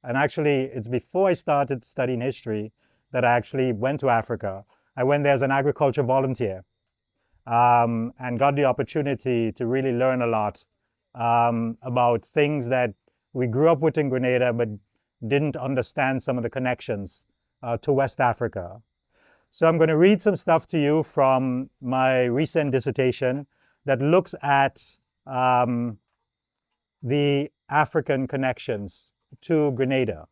And actually, it's before I started studying history that I actually went to Africa. I went there as an agriculture volunteer and got the opportunity to really learn a lot about things that we grew up with in Grenada, but didn't understand some of the connections to West Africa. So I'm going to read some stuff to you from my recent dissertation that looks at the African connections to Grenada.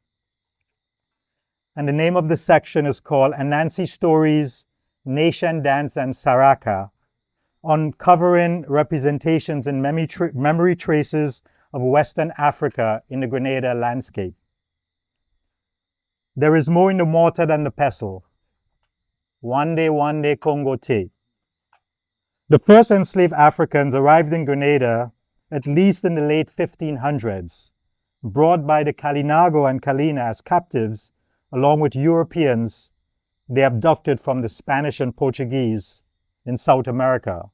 And the name of the section is called Anansi Stories, Nation, Dance and Saraka, uncovering representations and memory traces of Western Africa in the Grenada landscape. There is more in the mortar than the pestle. One day, Congo te. The first enslaved Africans arrived in Grenada at least in the late 1500s, brought by the Kalinago and Kalina as captives, along with Europeans they abducted from the Spanish and Portuguese in South America.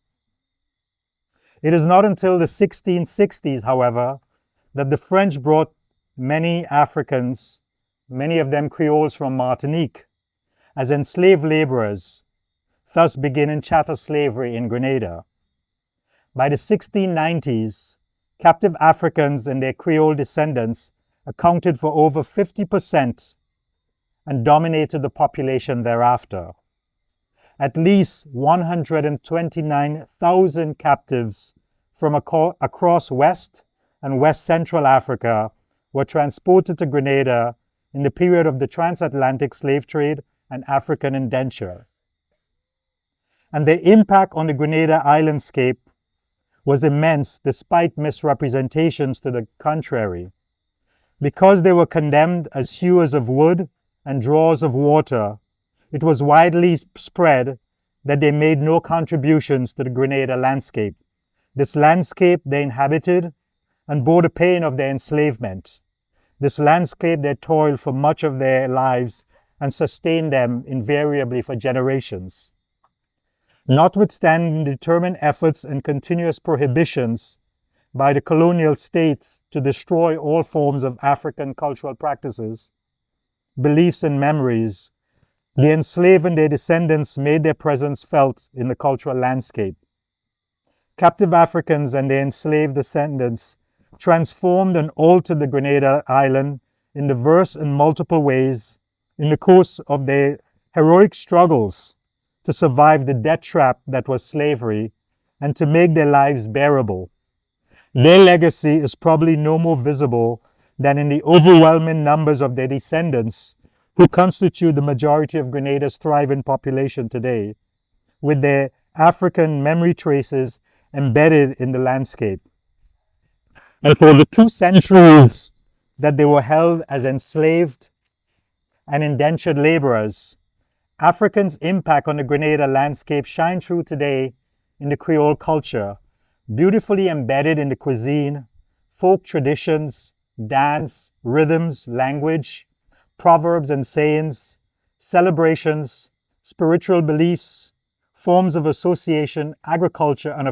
It is not until the 1660s, however, that the French brought many Africans, many of them Creoles from Martinique, as enslaved laborers, thus beginning chattel slavery in Grenada. By the 1690s, captive Africans and their Creole descendants accounted for over 50% and dominated the population thereafter. At least 129,000 captives from across West and West Central Africa were transported to Grenada in the period of the transatlantic slave trade and African indenture. And their impact on the Grenada islandscape was immense despite misrepresentations to the contrary. Because they were condemned as hewers of wood and drawers of water, it was widely spread that they made no contributions to the Grenada landscape. This landscape they inhabited and bore the pain of their enslavement. This landscape they toiled for much of their lives and sustained them invariably for generations. Notwithstanding determined efforts and continuous prohibitions by the colonial states to destroy all forms of African cultural practices, beliefs and memories, the enslaved and their descendants made their presence felt in the cultural landscape. Captive Africans and their enslaved descendants transformed and altered the Grenada island in diverse and multiple ways in the course of their heroic struggles to survive the death trap that was slavery and to make their lives bearable. Their legacy is probably no more visible than in the overwhelming numbers of their descendants who constitute the majority of Grenada's thriving population today, with their African memory traces embedded in the landscape. And for the 2 centuries that they were held as enslaved and indentured laborers, Africans' impact on the Grenada landscape shine through today in the Creole culture, beautifully embedded in the cuisine, folk traditions, dance, rhythms, language, proverbs and sayings, celebrations, spiritual beliefs, forms of association, agriculture, and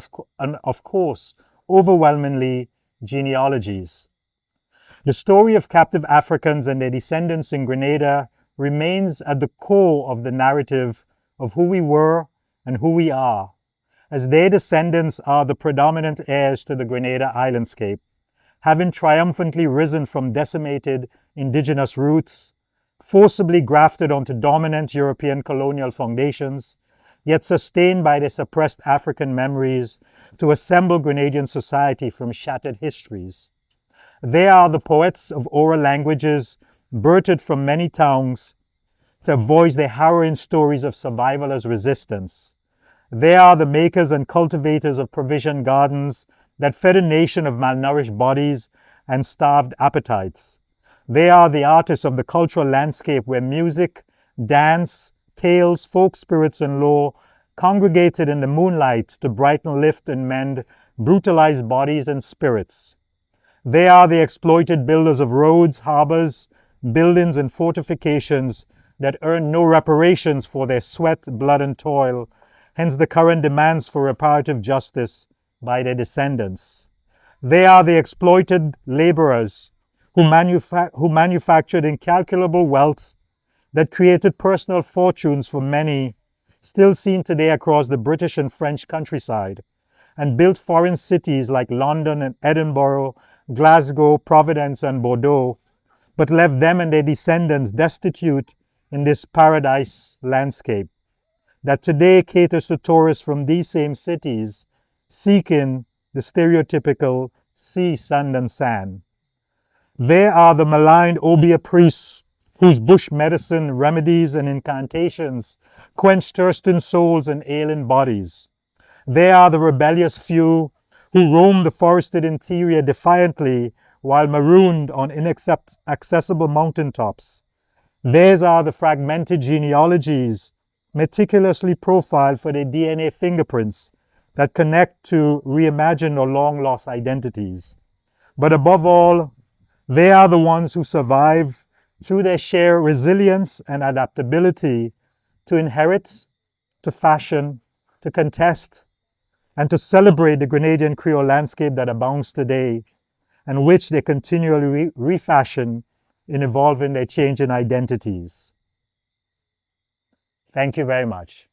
of course, overwhelmingly, genealogies. The story of captive Africans and their descendants in Grenada remains at the core of the narrative of who we were and who we are, as their descendants are the predominant heirs to the Grenada islandscape, having triumphantly risen from decimated indigenous roots, forcibly grafted onto dominant European colonial foundations, yet sustained by their suppressed African memories to assemble Grenadian society from shattered histories. They are the poets of oral languages, birthed from many tongues, to voice their harrowing stories of survival as resistance. They are the makers and cultivators of provision gardens that fed a nation of malnourished bodies and starved appetites. They are the artists of the cultural landscape where music, dance, tales, folk spirits, and lore congregated in the moonlight to brighten, lift, and mend brutalized bodies and spirits. They are the exploited builders of roads, harbors, buildings, and fortifications that earn no reparations for their sweat, blood, and toil, hence the current demands for reparative justice by their descendants. They are the exploited laborers who manufactured incalculable wealth that created personal fortunes for many, still seen today across the British and French countryside, and built foreign cities like London and Edinburgh, Glasgow, Providence, and Bordeaux, but left them and their descendants destitute in this paradise landscape that today caters to tourists from these same cities seeking the stereotypical sea, sand, and sand. There are the maligned obeah priests whose bush medicine, remedies, and incantations quench thirsting souls and ailing bodies. There are the rebellious few who roam the forested interior defiantly while marooned on inaccessible mountaintops. Theirs are the fragmented genealogies, meticulously profiled for their DNA fingerprints that connect to reimagined or long-lost identities. But above all, they are the ones who survive through their sheer resilience and adaptability to inherit, to fashion, to contest, and to celebrate the Grenadian Creole landscape that abounds today, and which they continually refashion in evolving their changing identities. Thank you very much.